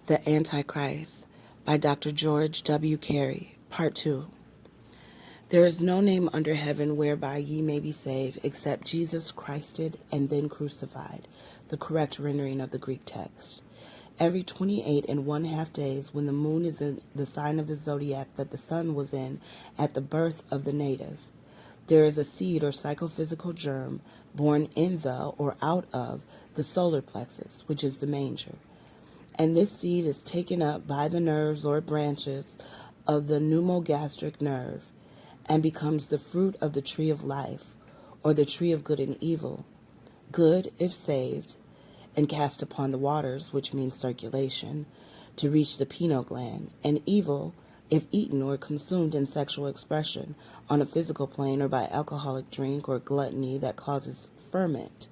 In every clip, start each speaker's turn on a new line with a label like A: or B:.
A: The Antichrist by Dr. George W. Carey, Part 2. There is no name under heaven whereby ye may be saved, except Jesus Christed and then crucified, the correct rendering of the Greek text. Every 28 and 1/2 days, when the moon is in the sign of the zodiac that the sun was in at the birth of the native, there is a seed or psychophysical germ born in the or out of the solar plexus, which is the manger. And this seed is taken up by the nerves or branches of the pneumogastric nerve and becomes the fruit of the tree of life, or the tree of good and evil. Good, if saved, and cast upon the waters, which means circulation, to reach the pineal gland, and evil, if eaten or consumed in sexual expression on a physical plane or by alcoholic drink or gluttony that causes ferment,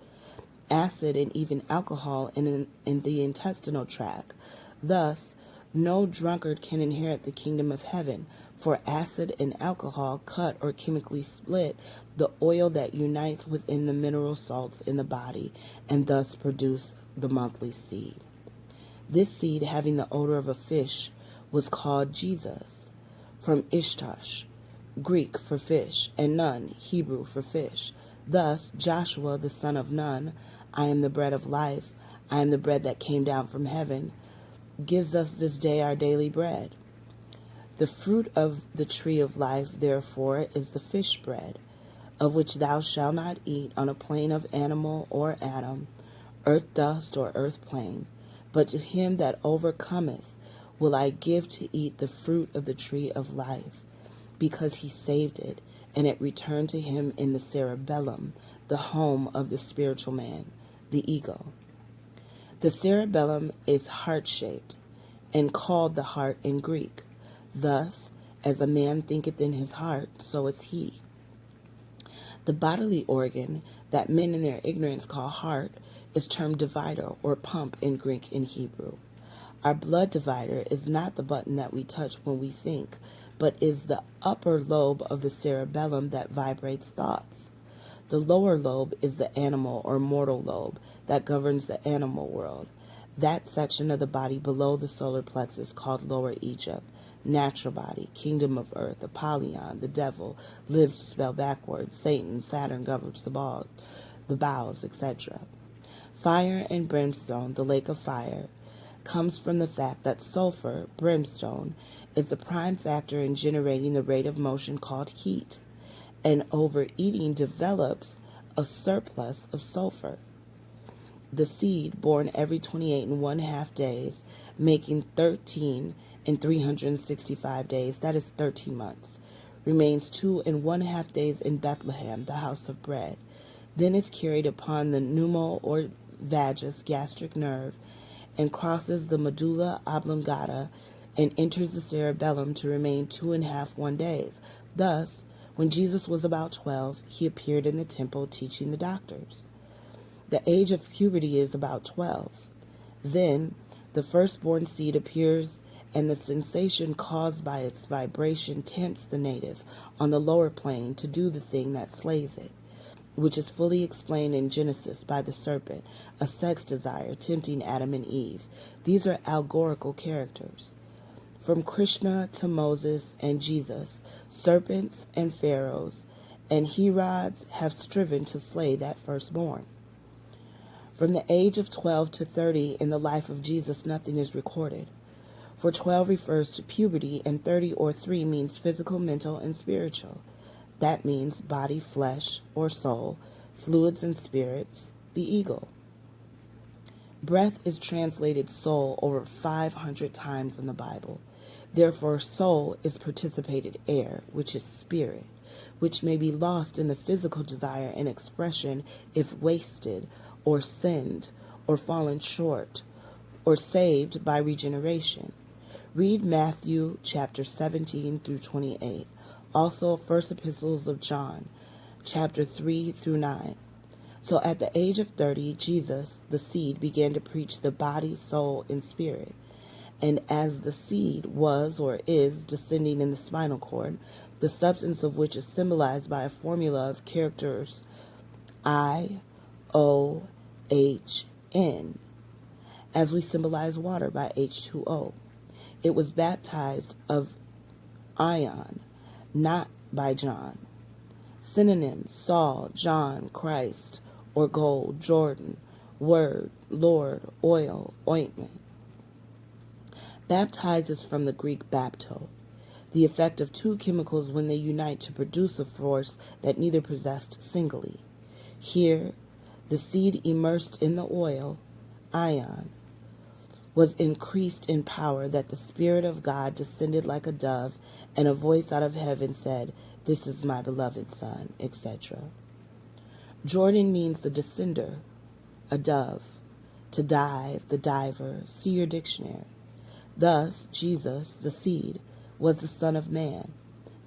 A: acid, and even alcohol in the intestinal tract. Thus, no drunkard can inherit the kingdom of heaven, for acid and alcohol cut or chemically split the oil that unites within the mineral salts in the body, and thus produce the monthly seed. This seed, having the odor of a fish, was called Jesus, from Ishtash, Greek for fish, and Nun, Hebrew for fish. Thus, Joshua the son of Nun, I am the bread of life, I am the bread that came down from heaven, gives us this day our daily bread. The fruit of the tree of life, therefore, is the fish bread, of which thou shalt not eat on a plane of animal or atom, earth dust or earth plane, but to him that overcometh will I give to eat the fruit of the tree of life, because he saved it, and it returned to him in the cerebellum, the home of the spiritual man, the ego. The cerebellum is heart-shaped, and called the heart in Greek. Thus, as a man thinketh in his heart, so is he. The bodily organ that men in their ignorance call heart is termed divider or pump in Greek and Hebrew. Our blood divider is not the button that we touch when we think, but is the upper lobe of the cerebellum that vibrates thoughts. The lower lobe is the animal or mortal lobe that governs the animal world. That section of the body below the solar plexus called Lower Egypt, natural body, kingdom of earth, Apollyon, the devil, lived spelled backwards, Satan, Saturn governs the bowels, etc. Fire and brimstone, the lake of fire, comes from the fact that sulfur, brimstone, is the prime factor in generating the rate of motion called heat, and overeating develops a surplus of sulfur. The seed, born every 28 and 1/2 days, making 13 and 365 days, that is 13 months, remains 2 and 1/2 days in Bethlehem, the house of bread, then is carried upon the pneumo or vagus gastric nerve, and crosses the medulla oblongata and enters the cerebellum to remain 2.5 days. Thus, when Jesus was about 12, he appeared in the temple teaching the doctors. The age of puberty is about 12. Then the firstborn seed appears, and the sensation caused by its vibration tempts the native on the lower plane to do the thing that slays it, which is fully explained in Genesis by the serpent, a sex desire tempting Adam and Eve. These are allegorical characters. From Krishna to Moses and Jesus, serpents and pharaohs and Herods have striven to slay that firstborn. From the age of 12 to 30 in the life of Jesus, nothing is recorded. For 12 refers to puberty, and 30 or 3 means physical, mental, and spiritual. That means body, flesh, or soul, fluids and spirits, the ego. Breath is translated soul over 500 times in the Bible. Therefore, soul is participated air, which is spirit, which may be lost in the physical desire and expression if wasted, or sinned, or fallen short, or saved by regeneration. Read Matthew chapter 17 through 28. Also, First Epistles of John, chapter 3 through 9. So at the age of 30, Jesus, the seed, began to preach the body, soul, and spirit. And as the seed was or is descending in the spinal cord, the substance of which is symbolized by a formula of characters I, O, H, N, as we symbolize water by H2O. It was baptized of Ion, not by John. Synonyms: Saul, John, Christ, or gold, Jordan, word, Lord, oil, ointment. Baptize is from the Greek bapto, the effect of two chemicals when they unite to produce a force that neither possessed singly. Here, the seed immersed in the oil, ion, was increased in power, that the Spirit of God descended like a dove, and a voice out of heaven said, "This is my beloved Son," etc. Jordan means the descender, a dove. To dive, the diver. See your dictionary. Thus, Jesus, the seed, was the Son of Man,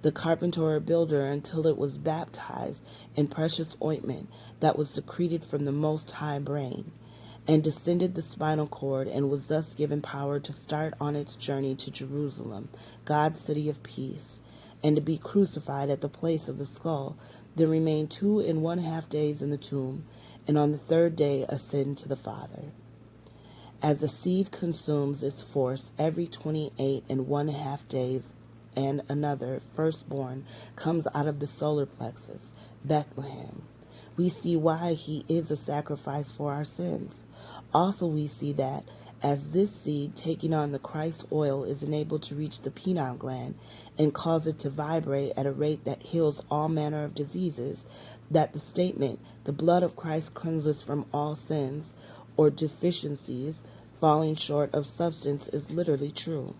A: the carpenter or builder, until it was baptized in precious ointment that was secreted from the Most High brain, and descended the spinal cord, and was thus given power to start on its journey to Jerusalem, God's city of peace, and to be crucified at the place of the skull, then remain 2.5 days in the tomb, and on the third day ascend to the Father. As a seed consumes its force every 28.5 days, and another, firstborn, comes out of the solar plexus, Bethlehem, we see why he is a sacrifice for our sins. Also, we see that as this seed, taking on the Christ oil, is enabled to reach the pineal gland and cause it to vibrate at a rate that heals all manner of diseases, that the statement, "The blood of Christ cleanses from all sins," or deficiencies falling short of substance, is literally true.